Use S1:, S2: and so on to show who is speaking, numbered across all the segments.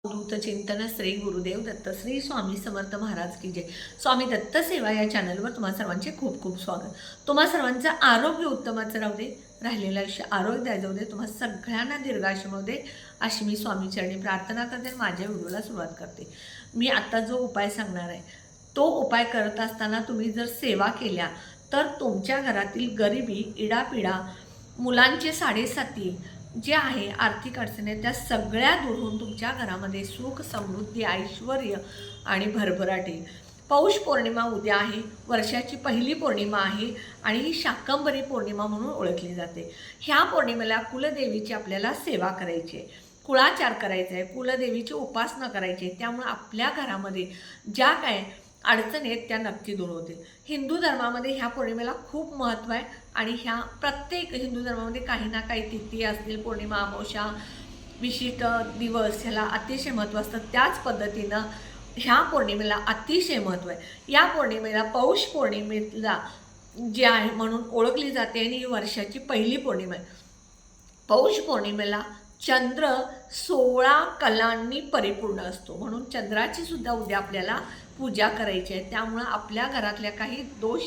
S1: दूत चिंतन श्री गुरुदेव दत्त श्री स्वामी समर्थ महाराज की जय। स्वामी दत्त सेवा या चॅनलवर तुम्हा सर्वांचे खूप खूप स्वागत। तुम्हा सर्वांचं आरोग्य उत्तमाचं राहू दे, राहिलेलं आयुष्य आरोग्य जाऊ दे, तुम्हा सगळ्यांना दीर्घायुष्य मिळू दे अशी मी स्वामी चरणी प्रार्थना करते आणि माझ्या व्हिडिओला सुरुवात करते। मी आता जो उपाय सांगणार आहे तो उपाय करत असताना तुम्ही जर सेवा केल्या तर तुमच्या घरातील गरिबी, इडापिडा, मुलांचे साडेसाती जे आहे, आर्थिक अडचणी त्या सगळ्या दूर होऊन तुमच्या घरामध्ये सुख, समृद्धी, ऐश्वर आणि भरभराट येईल। पौष पौर्णिमा उद्या आहे, वर्षाची पहिली पौर्णिमा आहे आणि ही शाकंभरी पौर्णिमा म्हणून ओळखली जाते। ह्या पौर्णिमेला कुलदेवीची आपल्याला सेवा करायची आहे, कुळाचार करायचा आहे, कुलदेवीची उपासना करायची आहे। त्यामुळे आपल्या घरामध्ये ज्या काय अडचणी आहेत त्या नक्की दूर होतील। हिंदू धर्मामध्ये ह्या पौर्णिमेला खूप महत्त्व आहे आणि ह्या प्रत्येक हिंदू धर्मामध्ये काही ना काही तिथी असतील, पौर्णिमा, अमावस्या, विशिष्ट दिवस ह्याला अतिशय महत्त्व असतं। त्याच पद्धतीनं ह्या पौर्णिमेला अतिशय महत्त्व आहे। या पौर्णिमेला पौष पौर्णिमेला जे आहे म्हणून ओळखली जाते आणि ही वर्षाची पहिली पौर्णिमा आहे। पौष पौर्णिमेला चंद्र 16 कलांनी परिपूर्ण असतो, म्हणून चंद्राची सुद्धा उद्या आपल्याला पूजा करायची आहे। त्यामुळे आपल्या घरातल्या काही दोष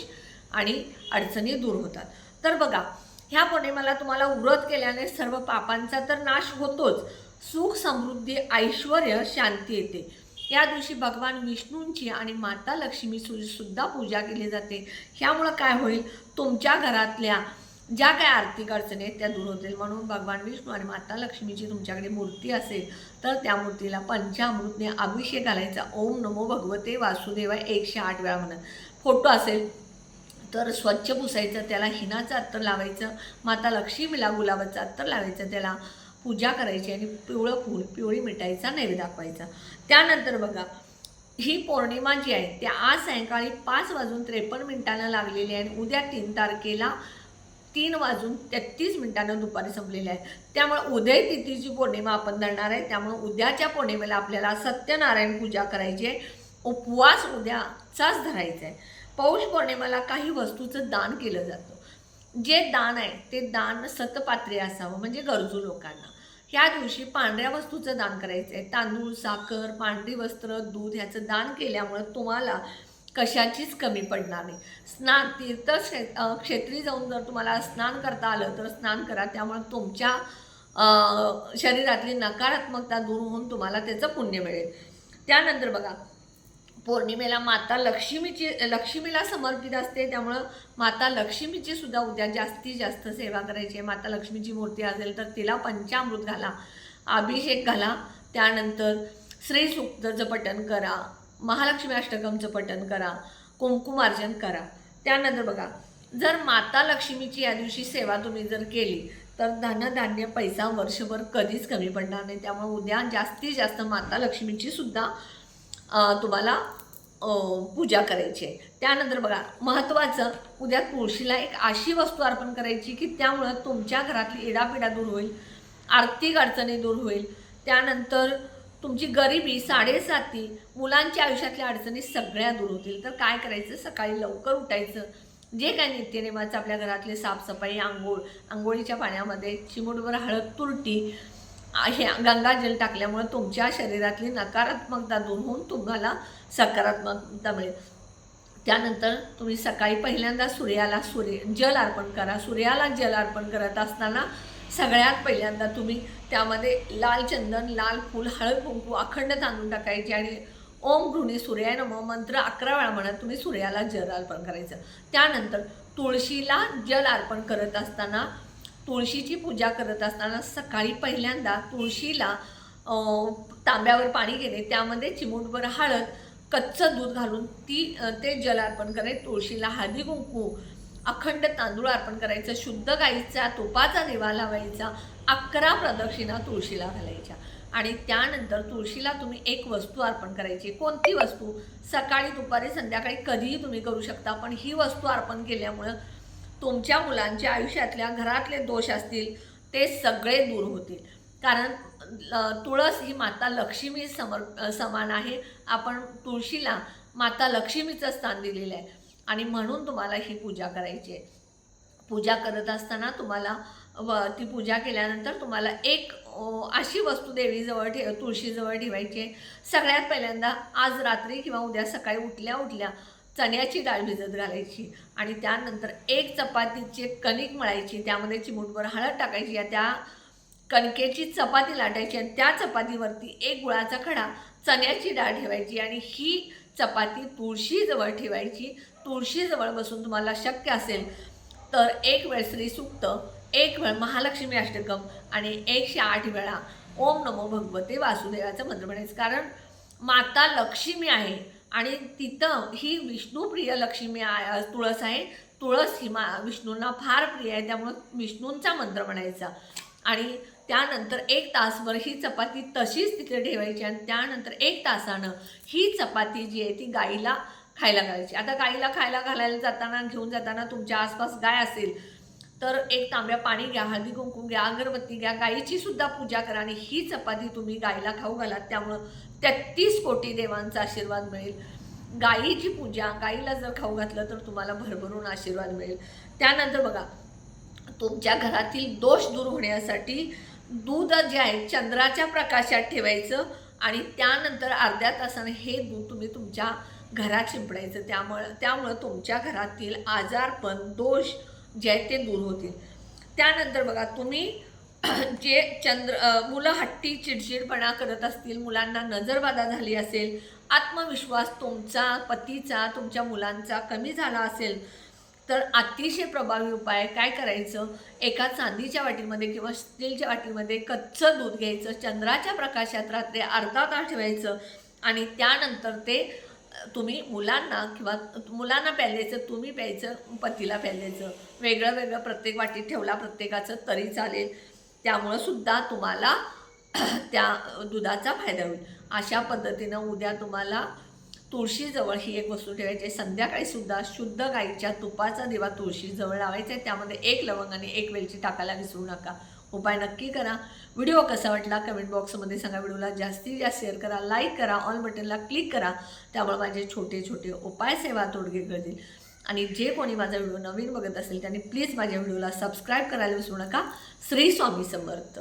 S1: आणि अडचणी दूर होतात। तर बघा, ह्या पौर्णिमेला तुम्हाला व्रत केल्याने सर्व पापांचा तर नाश होतोच, सुख, समृद्धी, ऐश्वर, शांती येते। या दिवशी भगवान विष्णूंची आणि माता लक्ष्मीची सुद्धा पूजा केली जाते। ह्यामुळे काय होईल, तुमच्या घरातल्या ज्या काय आर्थिक अडचणी आहेत त्या दूर होतील। म्हणून भगवान विष्णू आणि माता लक्ष्मीची तुमच्याकडे मूर्ती असेल तर त्या मूर्तीला पंचामृतने अभिषेक घालायचा। ओम नमो भगवते वासुदेवाय 108 वेळा म्हणत। फोटो असेल तर स्वच्छ पुसायचं, त्याला हिनाचं अत्तर लावायचं, माता लक्ष्मीला गुलाबाचं अत्तर लावायचं, त्याला पूजा करायची आणि पिवळं फूल, पिवळी मिठाईचा नैवेद्य दाखवायचा। त्यानंतर बघा, ही पौर्णिमा जी आहे त्या आज सायंकाळी 5:53 लागलेली आहे आणि उद्या 3 तारखेला 3:33 दुपारी संपलेली आहे। त्यामुळे उदय तिथीची पौर्णिमा आपण धरणार आहे। त्यामुळे उद्याच्या पौर्णिमेला आपल्याला सत्यनारायण पूजा करायची आहे, उपवास उद्याचाच धरायचा आहे। पौष पौर्णिमेला काही वस्तूचं दान केलं जातं। जे दान आहे ते दान सतपात्रे असावं, म्हणजे गरजू लोकांना। ह्या दिवशी पांढऱ्या वस्तूचं दान करायचं आहे। तांदूळ, साखर, पांढरी वस्त्र, दूध ह्याचं दान केल्यामुळे तुम्हाला कशाचीच कमी पडणार नाही। स्नान क्षेत्री जाऊन जर तुम्हाला स्नान करता आलं तर स्नान करा, त्यामुळे तुमच्या शरीरातली नकारात्मकता दूर होऊन तुम्हाला त्याचं पुण्य मिळेल। त्यानंतर बघा, पौर्णिमेला माता लक्ष्मीला समर्पित असते, त्यामुळं माता लक्ष्मीची सुद्धा उद्या जास्तीत जास्त सेवा करायची आहे। माता लक्ष्मीची मूर्ती असेल तर तिला पंचामृत घाला, अभिषेक घाला, त्यानंतर श्री सूक्तचं पठण करा, महालक्ष्मी अष्टकमचं पठण करा, कुंकुमार्जन करा। त्यानंतर बघा, जर माता लक्ष्मीची या दिवशी सेवा तुम्ही जर केली तर धनधान्य पैसा वर्षभर कधीच कमी पडणार नाही। त्यामुळे उद्या जास्तीत जास्त माता लक्ष्मीची सुद्धा तुम्हाला पूजा करायची आहे। त्यानंतर बघा, महत्त्वाचं, उद्या तुळशीला एक अशी वस्तू अर्पण करायची की त्यामुळं तुमच्या घरातली इडापिडा दूर होईल, आर्थिक अडचणी दूर होईल। त्यानंतर तुमची गरिबी, साडेसाती, मुलांच्या आयुष्यातल्या अडचणी सगळ्या दूर होतील। तर काय करायचं, सकाळी लवकर उठायचं, जे काय नित्यनेमाचं आपल्या घरातले साफसफाई, आंघोळीच्या पाण्यामध्ये चिमूटभर हळद, तुरटी, हे गंगाजल टाकल्यामुळे तुमच्या शरीरातली नकारात्मकता दूर होऊन तुम्हाला सकारात्मकता मिळेल। त्यानंतर तुम्ही सकाळी पहिल्यांदा सूर्याला जल अर्पण करा। सूर्याला जल अर्पण करत असताना सगळ्यात पहिल्यांदा तुम्ही त्यामध्ये लाल चंदन, लाल फूल, हळद, कुंकू, अखंड तांदूळ टाकायचे आणि ओम गृहिणी सूर्याय नमः मंत्र 11 वेळा म्हणत तुम्ही सूर्याला जल अर्पण करायचं। त्यानंतर तुळशीला जल अर्पण करत असताना, तुळशीची पूजा करत असताना सकाळी पहिल्यांदा तुळशीला तांब्यावर पाणी घेणे, त्यामध्ये चिमूटभर हळद, कच्चं दूध घालून ते जल अर्पण करायचे। तुळशीला हळदी कुंकू, अखंड तांदूळ अर्पण करायचं, शुद्ध गाईचा तुपाचा दिवा लावायचा, 11 प्रदक्षिणा तुळशीला घालायच्या आणि त्यानंतर तुळशीला तुम्ही एक वस्तू अर्पण करायची। कोणती वस्तू, सकाळी, दुपारी, संध्याकाळी कधीही तुम्ही करू शकता, पण ही वस्तू अर्पण केल्यामुळं तुमच्या मुलांच्या आयुष्यातल्या घरातले दोष असतील ते सगळे दूर होतील। कारण तुळस ही माता लक्ष्मी समान आहे। आपण तुळशीला माता लक्ष्मीचं स्थान दिलेलं आहे आणि म्हणून तुम्हाला ही पूजा करायची आहे। पूजा करत असताना तुम्हाला ती पूजा केल्यानंतर तुम्हाला एक अशी वस्तू देवीजवळ तुळशीजवळ ठेवायची आहे. सगळ्यात पहिल्यांदा आज रात्री किंवा उद्या सकाळी उठल्या चण्याची डाळ भिजत घालायची आणि त्यानंतर एक चपातीची कणिक मळायची, त्यामध्ये चिमूटभर हळद टाकायची, त्या कणकेची चपाती लाटायची आणि त्या चपातीवरती एक गुळाचा खडा चण्याची डाळ ठेवायची आणि ही चपाती तुळशीजवळ ठेवायची. तुळशीजवळ बसून तुम्हाला शक्य असेल तर एक वेळ श्री सूक्त, एक वेळ महालक्ष्मी अष्टकम आणि 108 वेळा ओम नमो भगवते वासुदेवाचं मंत्र म्हणायचं. कारण माता लक्ष्मी आहे आणि तिथं ही विष्णुप्रिय लक्ष्मी तुळस आहे. तुळस ही विष्णूंना फार प्रिय आहे, त्यामुळं विष्णूंचा मंत्र म्हणायचा आणि त्यानंतर 1 तासभर ही चपाती तशीच तिथे ठेवायची आणि त्यानंतर 1 तासानं ही चपाती जी आहे ती गाईला खायला घालायची. आता गाईला खायला घालायला जाताना, घेऊन जाताना तुमच्या आसपास गाय असेल तर 1 तांब्या पाणी घ्या, हळदी कुंकू घ्या, अगरबत्ती घ्या, गाईची सुद्धा पूजा करा आणि ही चपाती तुम्ही गाईला खाऊ घाला. त्यामुळं 33 कोटी देवांचा आशीर्वाद मिळेल. गाईची पूजा, गाईला जर खाऊ घातलं तर तुम्हाला भरभरून आशीर्वाद मिळेल. त्यानंतर बघा, तुमच्या घरातील दोष दूर होण्यासाठी दूध जे आहे चंद्राच्या प्रकाशात ठेवायचं आणि त्यानंतर अर्ध्या तासाने हे दूध तुम्ही तुमच्या घरात शिंपडायचं. त्यामुळं तुमच्या घरातील आजारपण, दोष जे आहेत ते दूर होतील. त्यानंतर बघा, तुम्ही जे मुलं हट्टी चिडचिडपणा करत असतील, मुलांना नजरबाधा झाली असेल, आत्मविश्वास तुमचा, पतीचा, तुमच्या मुलांचा कमी झाला असेल तर अतिशय प्रभावी उपाय काय करायचं, एका चांदीच्या वाटीमध्ये किंवा स्टीलच्या वाटीमध्ये कच्चं दूध घ्यायचं, चंद्राच्या प्रकाशात रात्री अर्धा तास ठेवायचं आणि त्यानंतर ते तुम्ही मुलांना प्यायचं, तुम्ही प्यायचं, पतीला प्यायचं. वेगळं वेगळं प्रत्येक वाटीत ठेवला प्रत्येकाचं तरी चालेल. त्यामुळं सुद्धा तुम्हाला त्या दुधाचा फायदा होईल. अशा पद्धतीनं उद्या तुम्हाला तुळशीजवळ ही एक वस्तू ठेवायची. संध्याकाळी सुद्धा शुद्ध गाईच्या तुपाचा दिवा तुळशीजवळ लावायचा आहे. त्यामध्ये 1 लवंग आणि 1 वेलची टाकायला विसरू नका. उपाय नक्की करा. व्हिडिओ कसा वाटला कमेंट बॉक्समध्ये सांगा. व्हिडिओला जास्तीत जास्त शेअर करा, लाईक करा, ऑल बटनला क्लिक करा. त्यामुळे माझे छोटे छोटे उपाय सेवा तोडगे कळतील. आणि जे कोणी माझा व्हिडिओ नवीन बघत असेल त्यांनी प्लीज माझ्या व्हिडिओला सबस्क्राईब करायला विसरू नका. श्री स्वामी समर्थ.